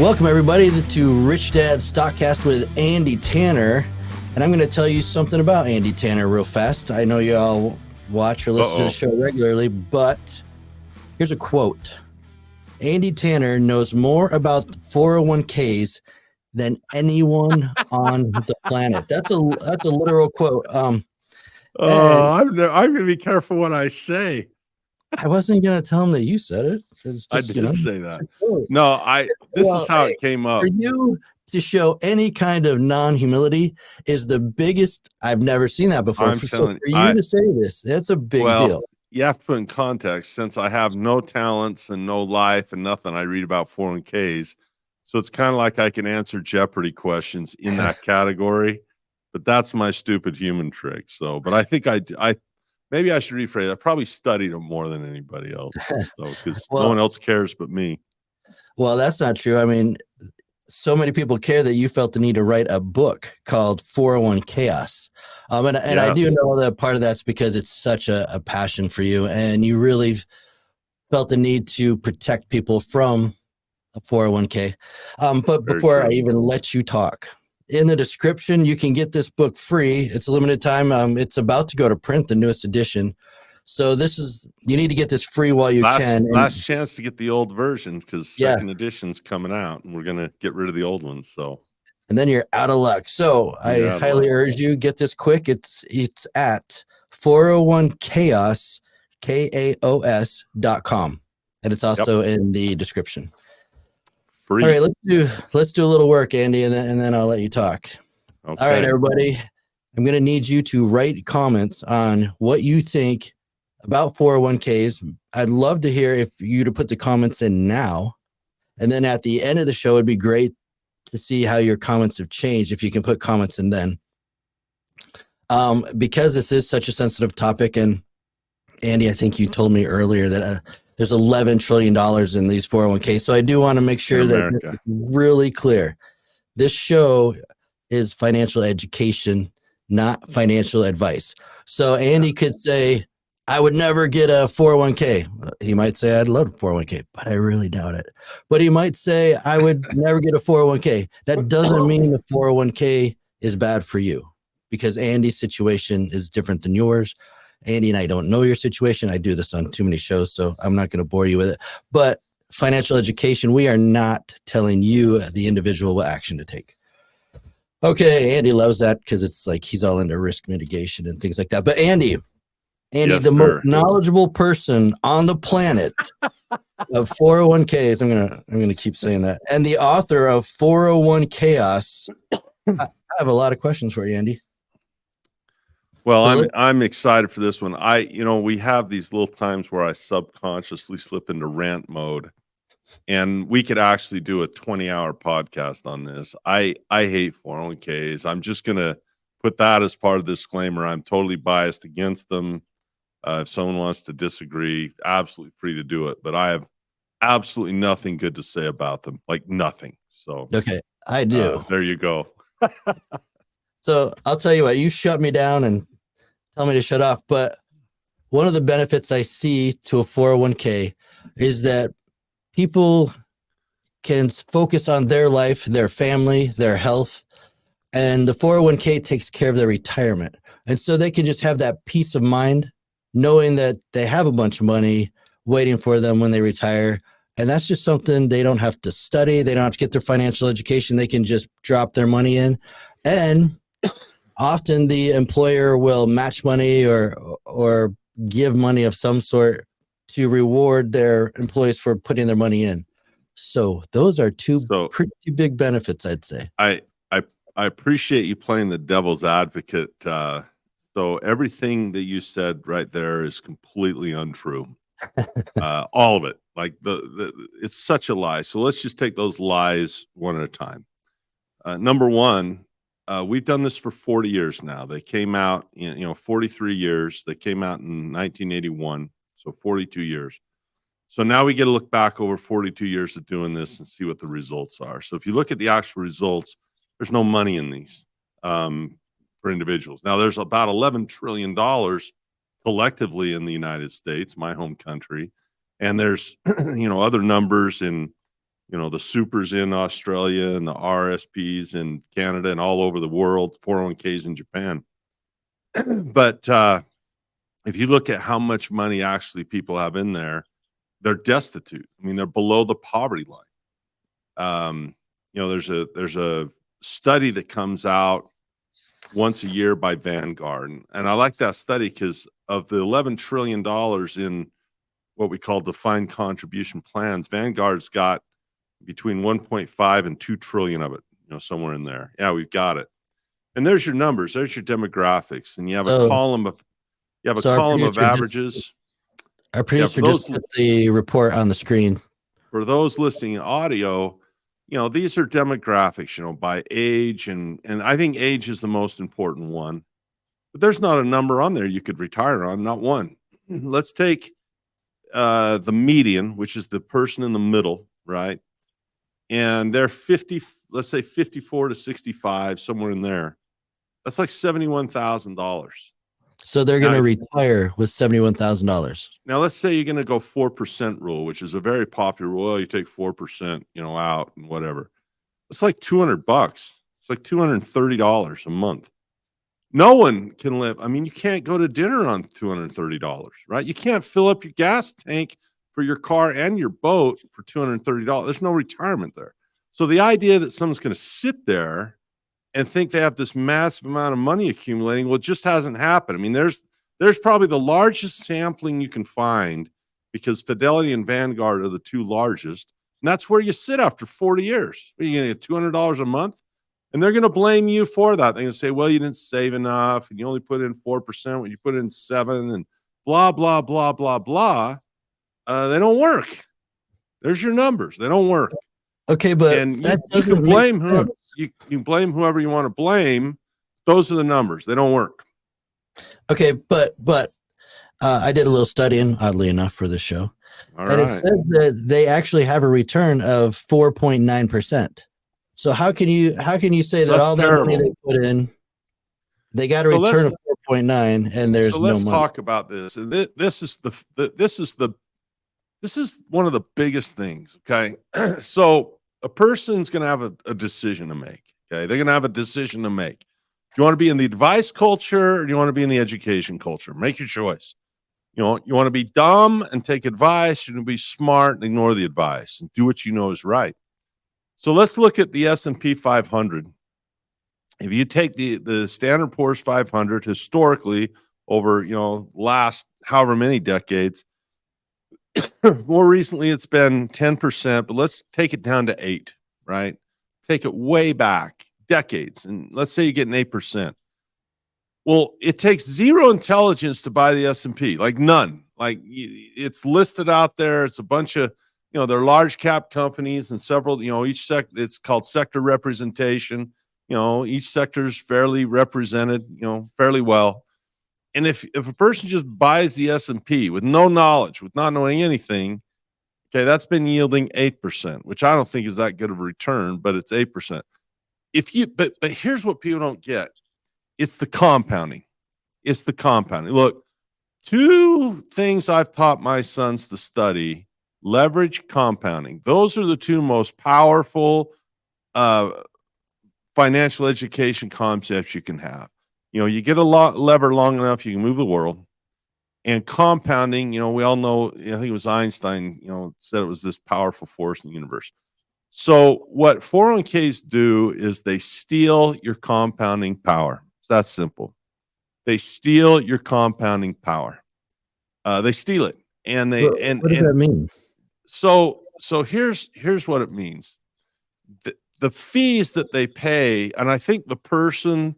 Welcome, everybody, to Rich Dad Stockcast with Andy Tanner. And I'm going to tell you something about Andy Tanner real fast. I know you all watch or listen to the show regularly, but here's a quote. Andy Tanner knows more about 401ks than anyone on the planet. That's a literal quote. I'm going to be careful what I say. I wasn't going to tell him that you said it. I did say that. No, this is how it came up. For you to show any kind of non-humility is the biggest. I've never seen that before. For you to say this, that's a big deal. You have to put in context, since I have no talents and no life and nothing, I read about 401ks. So it's kind of like I can answer Jeopardy questions in that category, but that's my stupid human trick. So, but I think maybe I should rephrase. I probably studied them more than anybody else, because no one else cares but me. Well, that's not true. I mean, so many people care that you felt the need to write a book called 401 Chaos. And yes. I do know that part of that's because it's such a passion for you, and you really felt the need to protect people from a 401k. But before I even let you talk, in the description, you can get this book free. It's a limited time. It's about to go to print, the newest edition. So you need to get this free while you can. Last chance to get the old version, because second edition's coming out and we're going to get rid of the old ones. So, and then you're out of luck. So I highly urge you, get this quick. It's at 401chaos, KAOS.com. And it's also in the description. Free. All right, let's do a little work, Andy, and then I'll let you talk. Okay. All right, everybody. I'm going to need you to write comments on what you think about 401ks. I'd love to hear you to put the comments in now. And then at the end of the show, it'd be great to see how your comments have changed, if you can put comments in then. Because this is such a sensitive topic, and Andy, I think you told me earlier that there's $11 trillion in these 401ks. So I do want to make sure that it's really clear. This show is financial education, not financial advice. So Andy could say, I would never get a 401k. He might say, I'd love a 401k, but I really doubt it. But he might say, I would never get a 401k. That doesn't mean the 401k is bad for you, because Andy's situation is different than yours. Andy and I don't know your situation. I do this on too many shows, so I'm not going to bore you with it. But financial education, we are not telling you, the individual, what action to take. Okay, Andy loves that because it's like he's all into risk mitigation and things like that. But Andy, yes, the most knowledgeable person on the planet of 401ks, I'm gonna keep saying that, and the author of 401 Chaos. I have a lot of questions for you, Andy. Well, I'm excited for this one. We have these little times where I subconsciously slip into rant mode, and we could actually do a 20-hour podcast on this. I hate 401ks. I'm just going to put that as part of the disclaimer. I'm totally biased against them. If someone wants to disagree, absolutely free to do it. But I have absolutely nothing good to say about them, like nothing. So okay, I do. There you go. So I'll tell you what, you shut me down and tell me to shut off. But one of the benefits I see to a 401k is that people can focus on their life, their family, their health, and the 401k takes care of their retirement. And so they can just have that peace of mind knowing that they have a bunch of money waiting for them when they retire. And that's just something they don't have to study. They don't have to get their financial education. They can just drop their money in. And often the employer will match money or give money of some sort to reward their employees for putting their money in. So those are two pretty big benefits, I'd say. I appreciate you playing the devil's advocate. So everything that you said right there is completely untrue. All of it. Like it's such a lie. So let's just take those lies one at a time. Number one, we've done this for 40 years now. They came out, 43 years. They came out in 1981, so 42 years. So now we get to look back over 42 years of doing this and see what the results are. So if you look at the actual results, there's no money in these for individuals. Now there's about $11 trillion collectively in the United States, my home country. And there's, other numbers in the supers in Australia and the RSPs in Canada and all over the world, 401ks in Japan. But if you look at how much money actually people have in there, they're destitute. I mean, they're below the poverty line. There's a study that comes out once a year by Vanguard, and I like that study because of the $11 trillion in what we call defined contribution plans, Vanguard's got between 1.5 and 2 trillion of it, somewhere in there. Yeah, we've got it. And there's your numbers, there's your demographics, and you have a column of averages. Our producer just put the report on the screen. For those listening in audio, these are demographics, by age, and I think age is the most important one. But there's not a number on there you could retire on, not one. Let's take the median, which is the person in the middle, right? And they're 50, let's say 54 to 65, somewhere in there. That's like $71,000. So they're going to retire with $71,000. Now, let's say you're going to go 4% rule, which is a very popular rule. You take 4%, out and whatever. It's like $200. It's like $230 a month. No one can live. I mean, you can't go to dinner on $230, right? You can't fill up your gas tank for your car and your boat for $230. There's no retirement there. So the idea that someone's going to sit there and think they have this massive amount of money accumulating, well, it just hasn't happened. I mean, there's probably the largest sampling you can find, because Fidelity and Vanguard are the two largest, and that's where you sit after 40 years. Are you going to get $200 a month? And they're going to blame you for that. They're going to say, well, you didn't save enough, and you only put in 4% when you put in 7%, and blah, blah, blah, blah, blah. They don't work. There's your numbers. They don't work. Okay, but and you can blame whoever you blame whoever you want to blame. Those are the numbers. They don't work. Okay, but I did a little studying, oddly enough, for this show, It says that they actually have a return of 4.9%. So how can you say that all that money they put in, they got a return of 4.9, and there's no money? Let's talk about this. And this is one of the biggest things. Okay, so a person's going to have a decision to make. Okay, they're going to have a decision to make. Do you want to be in the advice culture, or do you want to be in the education culture? Make your choice. You want to be dumb and take advice. You want to be smart and ignore the advice and do what you know is right. So let's look at the S&P 500. If you take the Standard & Poor's 500 historically over, last however many decades, more recently it's been 10%, but let's take it down to 8, right? Take it way back, decades, and let's say you get an 8%. Well, it takes zero intelligence to buy the S&P, like none. Like it's listed out there. It's a bunch of, they're large cap companies and several, each sector, it's called sector representation. Each sector is fairly represented, fairly well. And if a person just buys the S&P with no knowledge, with not knowing anything, okay, that's been yielding 8%, which I don't think is that good of a return, but it's 8%. But here's what people don't get. It's the compounding. It's the compounding. Look, two things I've taught my sons to study: leverage, compounding. Those are the two most powerful financial education concepts you can have. You get a lever long enough, you can move the world. And compounding, we all know, I think it was Einstein, said it was this powerful force in the universe. So what 401ks do is they steal your compounding power. It's that simple. They steal your compounding power. They steal it. And what does that mean? So here's what it means. The fees that they pay, and I think the person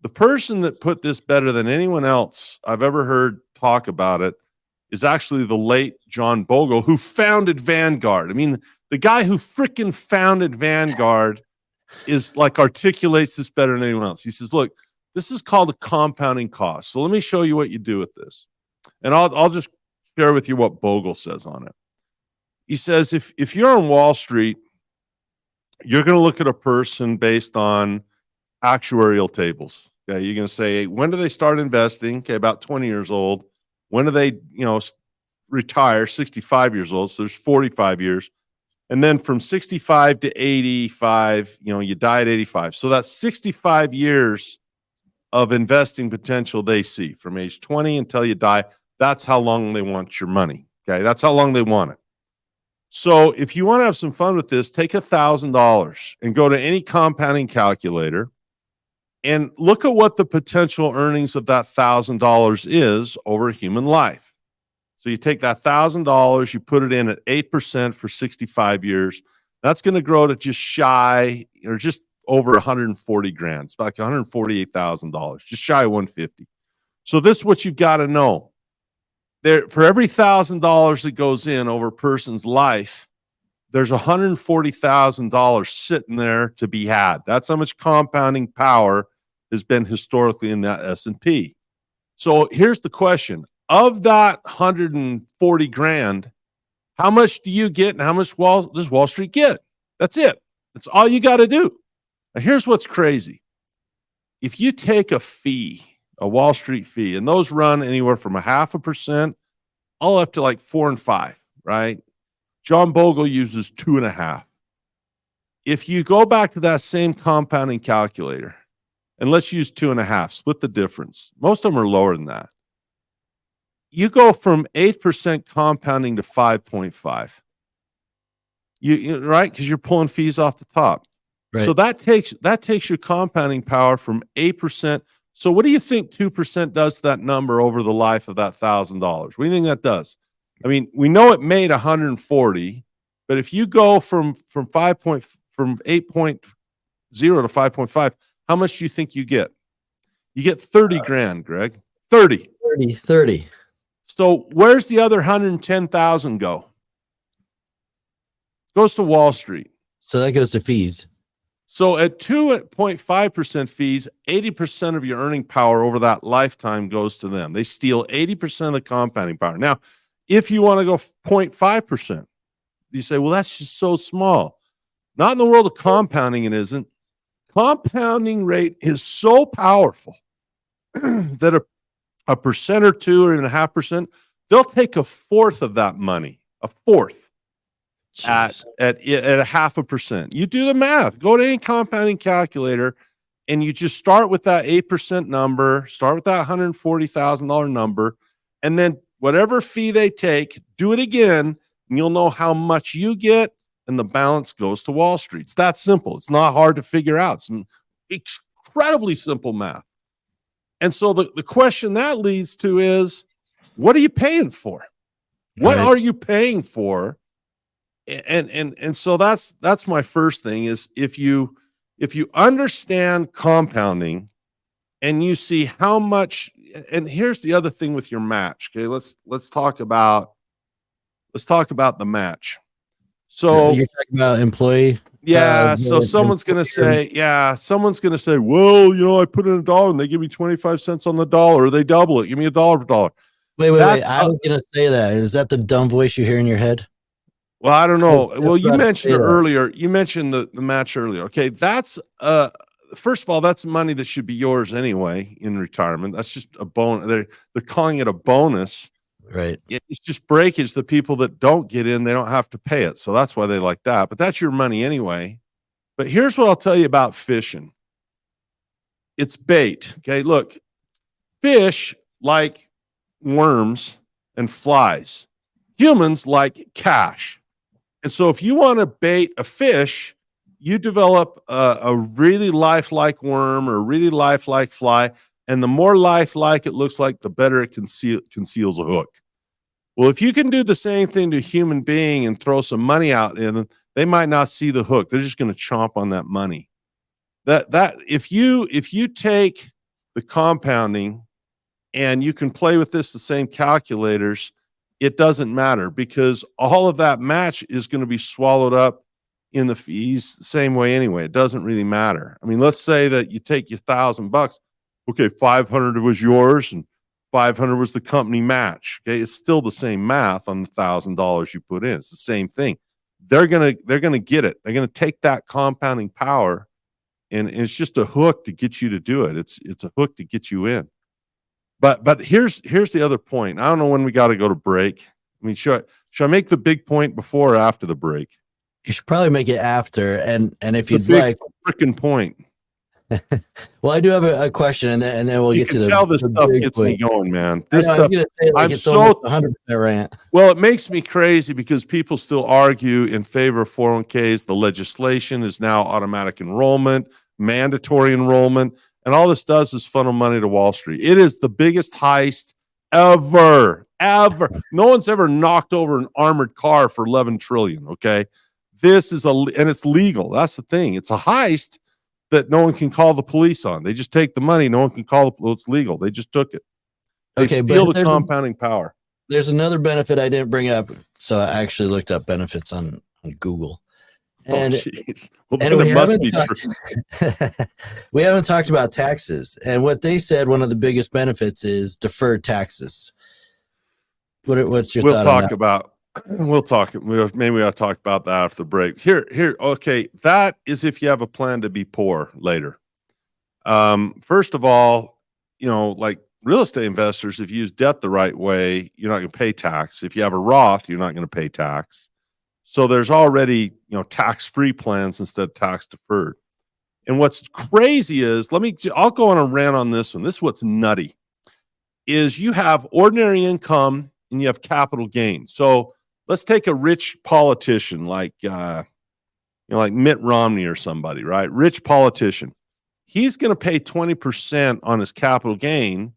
that put this better than anyone else I've ever heard talk about it is actually the late John Bogle, who founded Vanguard. I mean, the guy who freaking founded Vanguard is like articulates this better than anyone else. He says, look, this is called a compounding cost. So let me show you what you do with this. And I'll just share with you what Bogle says on it. He says, if you're on Wall Street, you're going to look at a person based on actuarial tables. Okay, you're going to say, when do they start investing? Okay, about 20 years old. When do they, retire? 65 years old. So there's 45 years. And then from 65 to 85, you die at 85. So that's 65 years of investing potential they see from age 20 until you die. That's how long they want your money. Okay. That's how long they want it. So if you want to have some fun with this, take $1,000 and go to any compounding calculator and look at what the potential earnings of that $1,000 is over human life. So you take that $1,000, you put it in at 8% for 65 years. That's going to grow to just shy or just over 140 grand. It's like $148,000, just shy of 150. So this is what you've got to know. There, for every $1,000 that goes in over a person's life, there's $140,000 sitting there to be had. That's how much compounding power has been historically in that S&P. So here's the question. Of that 140 grand, how much do you get and how much does Wall Street get? That's it. That's all you got to do. Now, here's what's crazy. If you take a fee, a Wall Street fee, and those run anywhere from 0.5% all up to like 4 and 5, right? John Bogle uses 2.5. If you go back to that same compounding calculator, and let's use 2.5, split the difference. Most of them are lower than that. You go from 8% compounding to 5.5. Right? Because you're pulling fees off the top. Right. So that takes your compounding power from 8%. So what do you think 2% does to that number over the life of that $1,000? What do you think that does? I mean, we know it made 140, but if you go from 8.0 to 5.5, how much do you think you get? You get 30 grand, Greg. 30. So where's the other 110,000 go? Goes to Wall Street. So that goes to fees. So at 2.5% fees, 80% of your earning power over that lifetime goes to them. They steal 80% of the compounding power. Now, if you want to go 0.5%, you say, well, that's just so small. Not in the world of compounding, it isn't. Compounding rate is so powerful that a percent or 2 or 0.5%, they'll take 1/4 of that money, 1/4 at 0.5%. You do the math. Go to any compounding calculator, and you just start with that 8% number, start with that $140,000 number, and then whatever fee they take, do it again, and you'll know how much you get, and the balance goes to Wall Street. It's that simple. It's not hard to figure out. It's incredibly simple math. And so the question that leads to is, what are you paying for? What are you paying for? And so that's my first thing is if you understand compounding and you see how much, and here's the other thing with your match. Okay, let's talk about the match. So you're talking about employee. Yeah. So someone's going to say, well, I put in $1 and they give me 25 cents on the dollar, or they double it. Give me $1 per dollar. Wait. I was going to say that. Is that the dumb voice you hear in your head? Well, I don't know. Well, you mentioned it earlier. You mentioned the match earlier. Okay. That's, first of all, that's money that should be yours anyway in retirement. That's just a bonus. They're calling it a bonus. Right. It's just breakage. The people that don't get in, they don't have to pay it. So that's why they like that. But that's your money anyway. But here's what I'll tell you about fishing. It's bait. Okay. Look, fish like worms and flies. Humans like cash. And so if you want to bait a fish, you develop a really lifelike worm or a really lifelike fly. And the more lifelike it looks like, the better it conceals a hook. Well, if you can do the same thing to a human being and throw some money out in them, they might not see the hook. They're just going to chomp on that money. That if you take the compounding and you can play with the same calculators, it doesn't matter because all of that match is going to be swallowed up in the fees the same way anyway. It doesn't really matter. I mean, let's say that you take your $1,000. Okay, 500 was yours and 500 was the company match. Okay, it's still the same math on the $1,000 you put in. It's the same thing. They're gonna get it. They're gonna take that compounding power, and it's just a hook to get you to do it. It's a hook to get you in. But here's the other point. I don't know when we got to go to break. I mean, should I make the big point before or after the break? You should probably make it after, and if you'd like, freaking point. Well, I do have a question, and then we'll get to the. Tell this stuff gets me going, man. This stuff, I'm gonna say, like, it's so 100% rant. Well, it makes me crazy because people still argue in favor of 401ks. The legislation is now automatic enrollment, mandatory enrollment, and all this does is funnel money to Wall Street. It is the biggest heist ever. No one's ever knocked over an armored car for 11 trillion. Okay, this is and it's legal. That's the thing. It's a heist that no one can call the police on. They just take the money. No one can call the police. It's legal. They just took it. They steal the compounding power. There's another benefit I didn't bring up. So I actually looked up benefits on Google. And, we haven't talked about taxes. And what they said, one of the biggest benefits is deferred taxes. What's your thought on that? Maybe I'll talk about that after the break. Here. Okay. That is if you have a plan to be poor later. First of all, like real estate investors, if you use debt the right way, you're not going to pay tax. If you have a Roth, you're not going to pay tax. So there's already, tax-free plans instead of tax deferred. And what's crazy is, I'll go on a rant on this one. This is what's nutty is you have ordinary income and you have capital gain. So let's take a rich politician like Mitt Romney or somebody, right? Rich politician. He's going to pay 20% on his capital gain,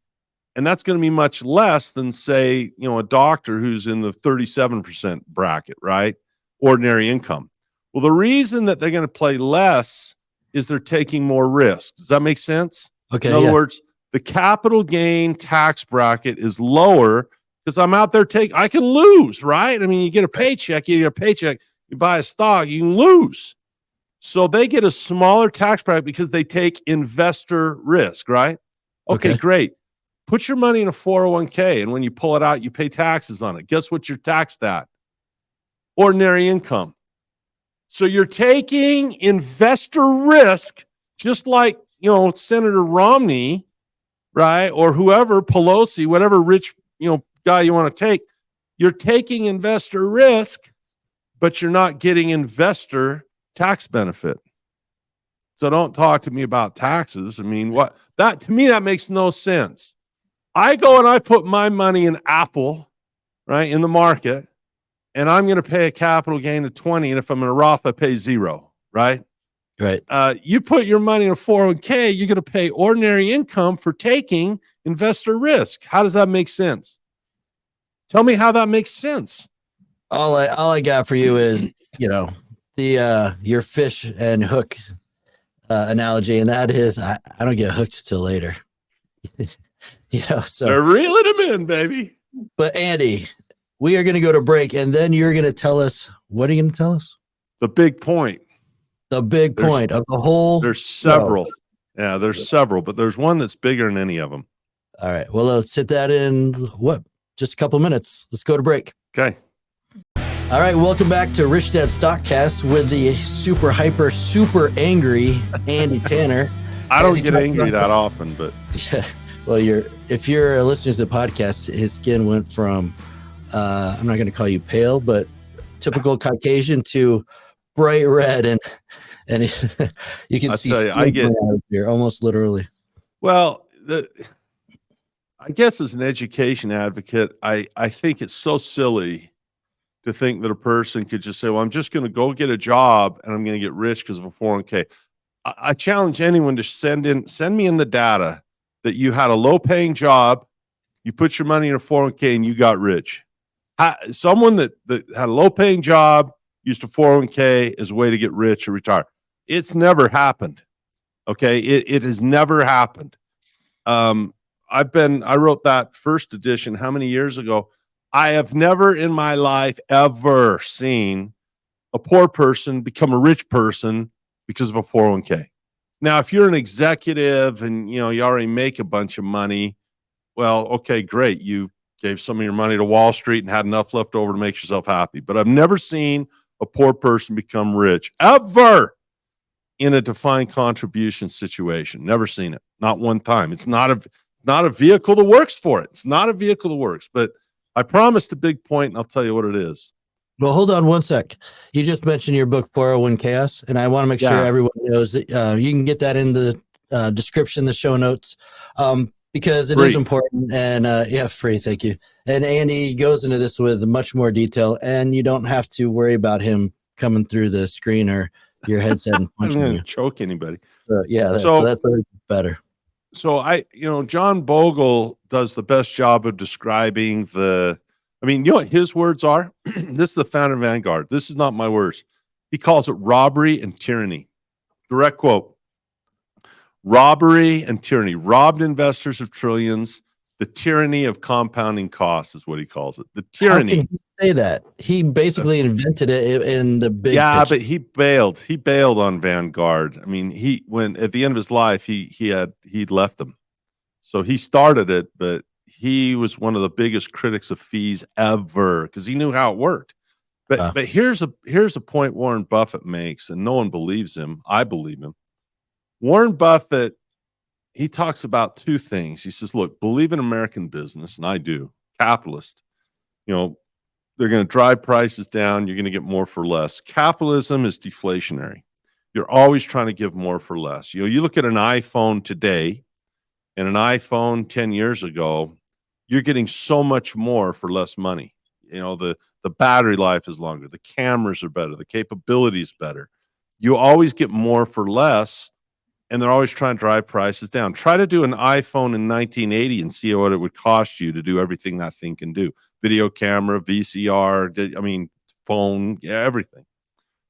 and that's going to be much less than, say, a doctor who's in the 37% bracket, right? Ordinary income. Well, the reason that they're going to pay less is they're taking more risk. Does that make sense? Okay. In other words, the capital gain tax bracket is lower because I'm out there I can lose, right? I mean, you get a paycheck, you buy a stock, you can lose. So they get a smaller tax bracket because they take investor risk, right? Okay, great. Put your money in a 401k, and when you pull it out, you pay taxes on it. Guess what you're taxed at? Ordinary income. So you're taking investor risk, just like, Senator Romney, right? Or whoever, Pelosi, whatever rich, guy you want to take. You're taking investor risk, but you're not getting investor tax benefit. So don't talk to me about taxes. I mean, to me, that makes no sense. I go and I put my money in Apple, right, in the market, and I'm going to pay a capital gain of 20. And if I'm in a Roth, I pay 0, right? Right. You put your money in a 401k, you're going to pay ordinary income for taking investor risk. How does that make sense? Tell me how that makes sense. All I got for you is, your fish and hook analogy, and that is I don't get hooked till later. So they're reeling them in, baby. But Andy, we are going to go to break, and then you're going to tell us, what are you going to tell us? The big point. The big point of the whole. There's several. Show. Yeah, there's several, but there's one that's bigger than any of them. All right. Well, let's hit that in just a couple minutes. Let's go to break. Okay. All right. Welcome back to Rich Dad Stockcast with the super hyper, super angry Andy Tanner. I don't get angry that often, but yeah. Well, if you're listening to the podcast, his skin went from I'm not going to call you pale, but typical Caucasian to bright red, and you can see I get here almost literally. Well, I guess as an education advocate, I think it's so silly to think that a person could just say, well, I'm just going to go get a job and I'm going to get rich because of a 401k. I challenge anyone to send me in the data that you had a low paying job, you put your money in a 401k and you got rich. Someone that had a low paying job used a 401k as a way to get rich or retire. It's never happened. Okay. It has never happened. I wrote that first edition how many years ago? I have never in my life ever seen a poor person become a rich person because of a 401k. Now, if you're an executive and you already make a bunch of money, well, okay, great. You gave some of your money to Wall Street and had enough left over to make yourself happy. But I've never seen a poor person become rich ever in a defined contribution situation. Never seen it. Not one time. It's not a vehicle that works for it. It's not a vehicle that works. But I promised a big point, and I'll tell you what it is. Well, hold on one sec. You just mentioned your book 401 Chaos, and I want to make sure everyone knows that you can get that in the description, the show notes, because it is important. And free. Thank you. And Andy goes into this with much more detail, and you don't have to worry about him coming through the screen or your headset and punching I'm you. Choke anybody. So that's better. So John Bogle does the best job of describing you know what his words are? This is the founder of Vanguard. This is not my words. He calls it robbery and tyranny. Direct quote. Robbery and tyranny. Robbed investors of trillions. The tyranny of compounding costs is what he calls it. The tyranny. How can he say that? He basically invented it in the big picture. But he bailed. He bailed on Vanguard. I mean, when at the end of his life, he'd left them. So he started it, but he was one of the biggest critics of fees ever because he knew how it worked. But here's a point Warren Buffett makes, and no one believes him. I believe him. Warren Buffett, he talks about two things. He says, look, believe in American business, and I do. Capitalist. They're going to drive prices down. You're going to get more for less. Capitalism is deflationary. You're always trying to give more for less. You look at an iPhone today and an iPhone 10 years ago, you're getting so much more for less money. The battery life is longer. The cameras are better. The capability is better. You always get more for less, and they're always trying to drive prices down. Try to do an iPhone in 1980 and see what it would cost you to do everything that thing can do. Video camera, VCR, phone, everything.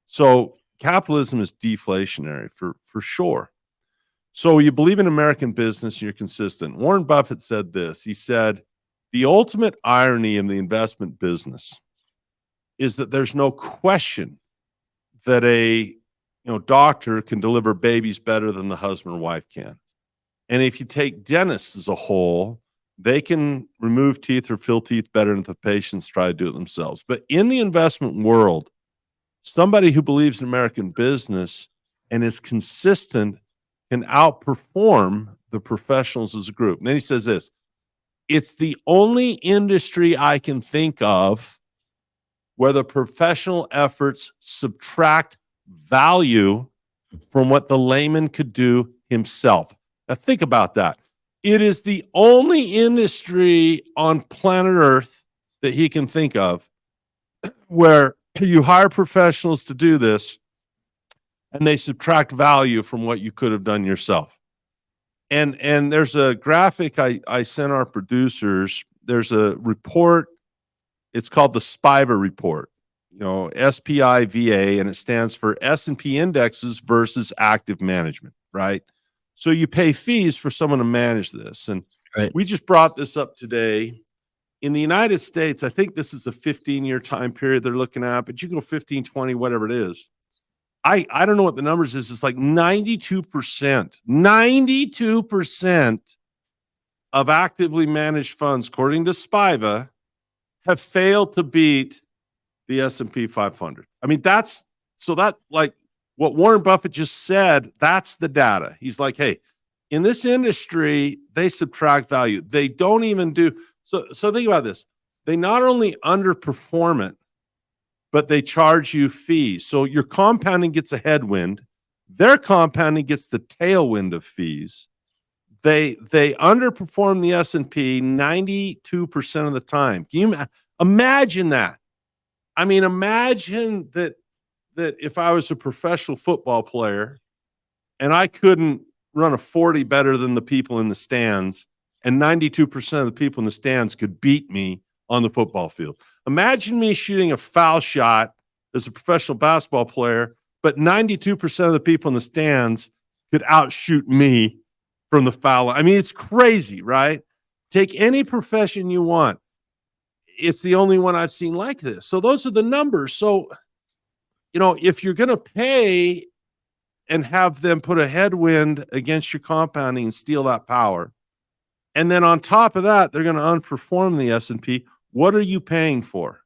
So capitalism is deflationary for sure. So you believe in American business, you're consistent. Warren Buffett said this. He said, the ultimate irony in the investment business is that there's no question that a doctor can deliver babies better than the husband or wife can. And if you take dentists as a whole, they can remove teeth or fill teeth better than the patients try to do it themselves. But in the investment world, somebody who believes in American business and is consistent can outperform the professionals as a group. And then he says this, it's the only industry I can think of where the professional efforts subtract value from what the layman could do himself. Now think about that. It is the only industry on planet Earth that he can think of where you hire professionals to do this and they subtract value from what you could have done yourself. And there's a graphic I sent our producers. There's a report. It's called the SPIVA report, SPIVA, and it stands for S&P indexes versus active management, right? So you pay fees for someone to manage this. And we just brought this up today. In the United States, I think this is a 15-year time period they're looking at, but you can go 15, 20, whatever it is. I don't know what the numbers is. It's like 92% of actively managed funds, according to SPIVA, have failed to beat the S&P 500. I mean, like what Warren Buffett just said, that's the data. He's like, hey, in this industry, they subtract value. They don't even do. So think about this. They not only underperform it, but they charge you fees. So your compounding gets a headwind. Their compounding gets the tailwind of fees. They underperform the S&P 92% of the time. Can you imagine that? I mean, imagine that if I was a professional football player and I couldn't run a 40 better than the people in the stands, and 92% of the people in the stands could beat me on the football field. Imagine me shooting a foul shot as a professional basketball player, but 92% of the people in the stands could outshoot me from the foul line. I mean, it's crazy, right? Take any profession you want. It's the only one I've seen like this. So those are the numbers. So, if you're going to pay and have them put a headwind against your compounding and steal that power, and then on top of that, they're going to underperform the S&P. What are you paying for?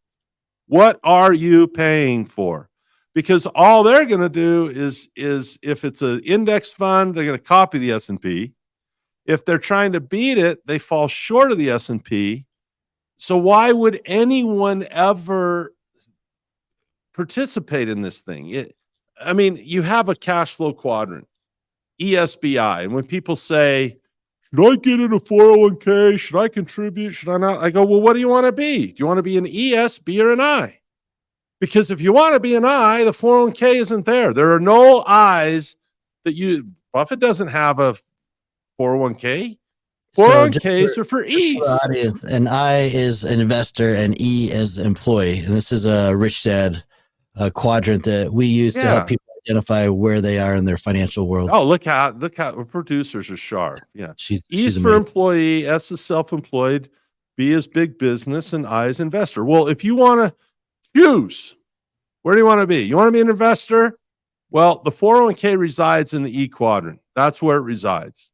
What are you paying for? Because all they're going to do is if it's an index fund, they're going to copy the S&P. If they're trying to beat it, they fall short of the S&P. So why would anyone ever participate in this thing. You have a cash flow quadrant, ESBI. And when people say, should I get in a 401k? Should I contribute? Should I not? I go, well, what do you want to be? Do you want to be an ES, B, or an I? Because if you want to be an I, the 401k isn't there. There are no I's Buffett doesn't have a 401k. 401ks are for E's. Audience, an I is an investor and E is employee. And this is a Rich Dad quadrant that we use to help people identify where they are in their financial world. Oh, look how producers are sharp. Yeah. She's for employee, S is self-employed, B is big business, and I is investor. Well, if you want to choose, where do you want to be? You want to be an investor? Well, the 401k resides in the E quadrant. That's where it resides.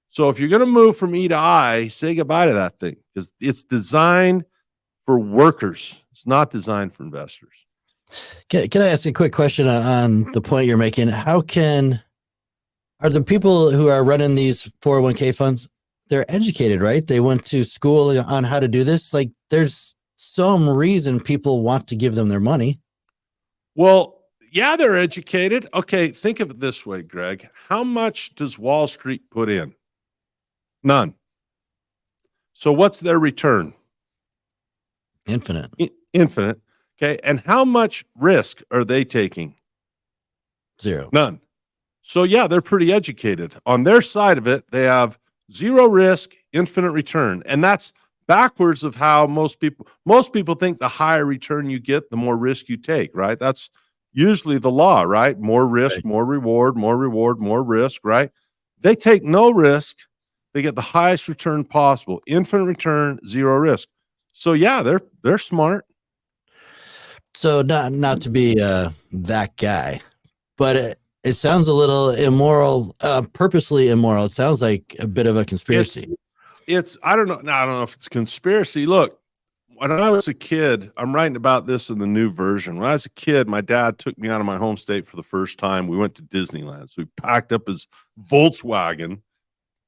So if you're going to move from E to I, say goodbye to that thing, because it's designed for workers. It's not designed for investors. Can I ask a quick question on the point you're making? Are the people who are running these 401k funds, they're educated, right? They went to school on how to do this. Like, there's some reason people want to give them their money. Well, yeah, they're educated. Okay, think of it this way, Greg. How much does Wall Street put in? None. So what's their return? Infinite. Infinite. Okay. And how much risk are they taking? Zero. None. So yeah, they're pretty educated. On their side of it, they have zero risk, infinite return. And that's backwards of how most people think the higher return you get, the more risk you take, right? That's usually the law, right? More risk, right. More reward, more risk, right? They take no risk. They get the highest return possible, infinite return, zero risk. So yeah, they're smart. So not to be that guy, but it sounds a little immoral, purposely immoral. It sounds like a bit of a conspiracy. It's I don't know if it's conspiracy. Look, when I was a kid, I'm writing about this in the new version. When I was a kid, my dad took me out of my home state for the first time. We went to Disneyland. So we packed up his Volkswagen.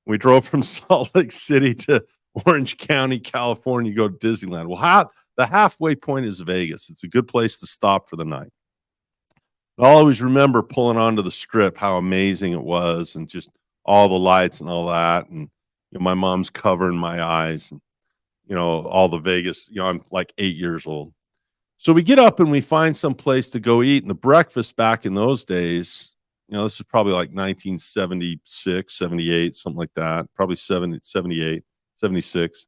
We drove from Salt Lake City to Orange County, California, to go to Disneyland. Well, the halfway point is Vegas. It's a good place to stop for the night. I'll always remember pulling onto the Strip, how amazing it was, and just all the lights and all that. And my mom's covering my eyes, and all the Vegas. I'm like 8 years old. So we get up and we find some place to go eat. And the breakfast back in those days, this is probably like 1976, 78, something like that. Probably 78, 76.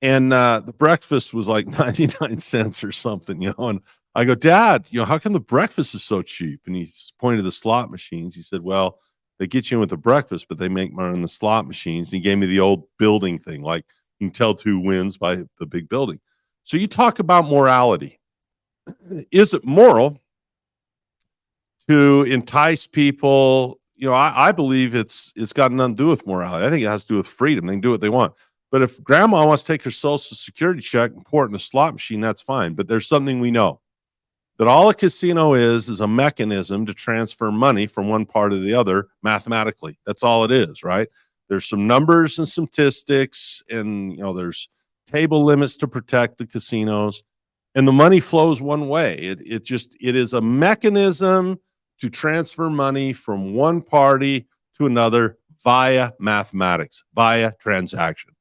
And the breakfast was like 99 cents or something, And I go, Dad, how come the breakfast is so cheap? And he pointed to the slot machines. He said, well, they get you in with the breakfast, but they make money in the slot machines. And he gave me the old building thing, like you can tell who wins by the big building. So you talk about morality. Is it moral to entice people? I believe it's got nothing to do with morality. I think it has to do with freedom. They can do what they want. But if grandma wants to take her social security check and pour it in a slot machine, that's fine. But there's something we know, that all a casino is a mechanism to transfer money from one part to the other mathematically. That's all it is, right? There's some numbers and some statistics, and there's table limits to protect the casinos, and the money flows one way. It is a mechanism to transfer money from one party to another via mathematics, via transaction.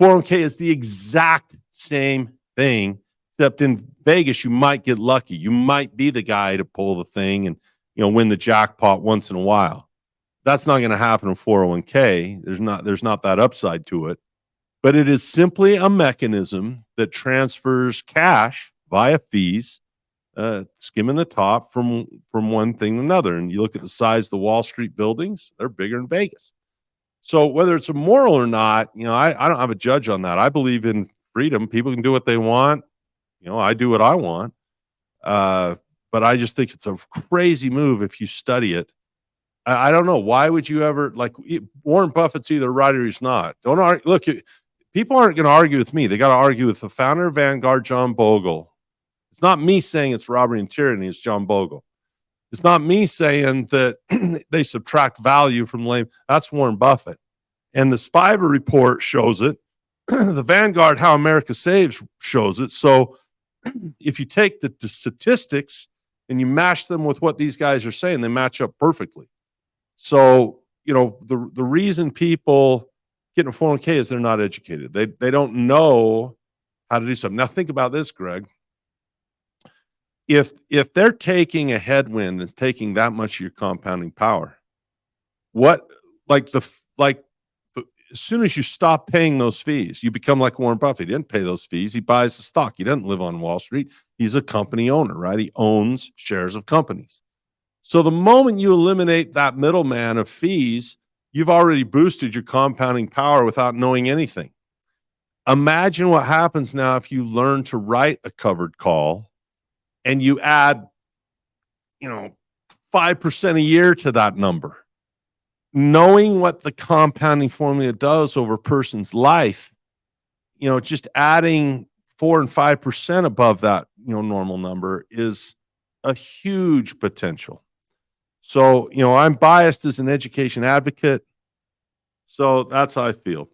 401k is the exact same thing, except in Vegas, you might get lucky. You might be the guy to pull the thing and, win the jackpot once in a while. That's not going to happen in 401k. There's not that upside to it, but it is simply a mechanism that transfers cash via fees, skimming the top from one thing to another. And you look at the size of the Wall Street buildings, they're bigger in Vegas. So whether it's immoral or not, I don't have a judge on that. I believe in freedom. People can do what they want. I do what I want. But I just think it's a crazy move if you study it. I don't know. Why would you ever, Warren Buffett's either right or he's not. Don't argue. Look, people aren't going to argue with me. They got to argue with the founder of Vanguard, John Bogle. It's not me saying it's robbery and tyranny. It's John Bogle. It's not me saying that they subtract value from labor. That's Warren Buffett. And the Spiver report shows it. The Vanguard, How America Saves, shows it. So if you take the statistics and you mash them with what these guys are saying, they match up perfectly. So, the reason people get in a 401k is they're not educated. They don't know how to do something. Now think about this, Greg. If they're taking a headwind and taking that much of your compounding power, as soon as you stop paying those fees, you become like Warren Buffett. He didn't pay those fees. He buys the stock. He doesn't live on Wall Street. He's a company owner, right? He owns shares of companies. So the moment you eliminate that middleman of fees, you've already boosted your compounding power without knowing anything. Imagine what happens now if you learn to write a covered call and you add, 5% a year to that number. Knowing what the compounding formula does over a person's life, just adding 4 and 5% above that, normal number is a huge potential. So, I'm biased as an education advocate. So that's how I feel.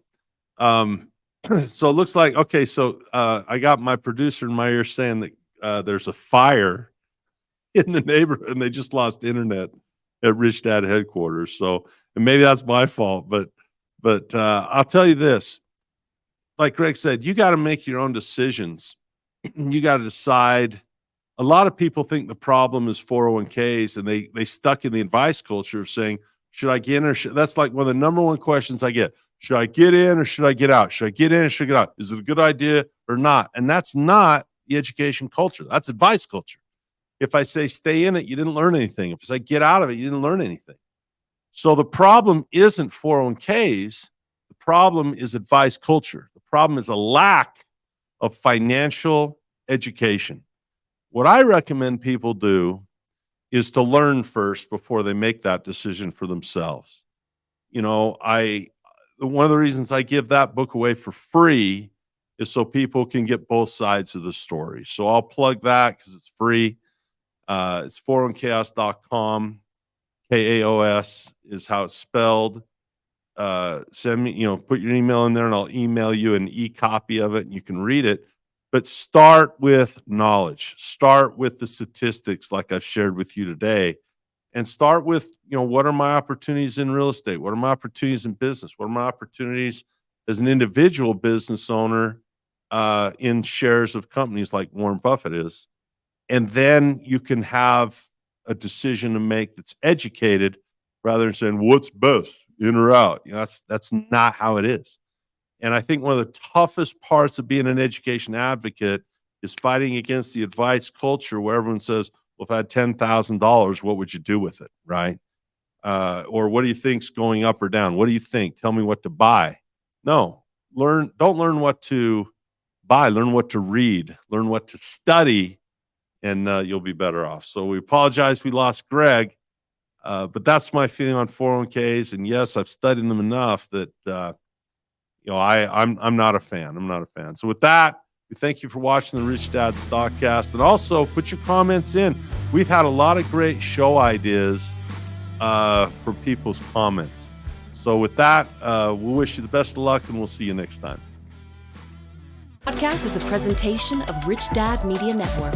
So it looks like, okay, so I got my producer in my ear saying that there's a fire in the neighborhood and they just lost internet at Rich Dad headquarters. So, and maybe that's my fault, but I'll tell you this, like Greg said, you got to make your own decisions. You got to decide. A lot of people think the problem is 401ks and they stuck in the advice culture of saying, should I get in or that's like one of the number one questions I get. Should I get in or should I get out? Should I get in or should I get out? Is it a good idea or not? And that's not the education culture. That's advice culture. If I say stay in it, you didn't learn anything. If I say get out of it, you didn't learn anything. So the problem isn't 401ks. The problem is advice culture. The problem is a lack of financial education. What I recommend people do is to learn first before they make that decision for themselves. One of the reasons I give that book away for free is so people can get both sides of the story. So I'll plug that because it's free. It's 401chaos.com. KAOS is how it's spelled. Send me, put your email in there and I'll email you an e-copy of it and you can read it. But start with knowledge. Start with the statistics like I've shared with you today. And start with, what are my opportunities in real estate? What are my opportunities in business? What are my opportunities as an individual business owner in shares of companies like Warren Buffett is? And then you can have a decision to make that's educated rather than saying, what's best, in or out? That's not how it is. And I think one of the toughest parts of being an education advocate is fighting against the advice culture where everyone says, well, if I had $10,000, what would you do with it, right? Or what do you think's going up or down? What do you think? Tell me what to buy. No, don't learn what to buy, learn what to read, learn what to study, and you'll be better off. So we apologize we lost Greg, but that's my feeling on 401ks. And yes, I've studied them enough that I'm not a fan. I'm not a fan. So with that, we thank you for watching the Rich Dad Stockcast, and also put your comments in. We've had a lot of great show ideas from people's comments. So with that, we wish you the best of luck, and we'll see you next time. Podcast is a presentation of Rich Dad Media Network.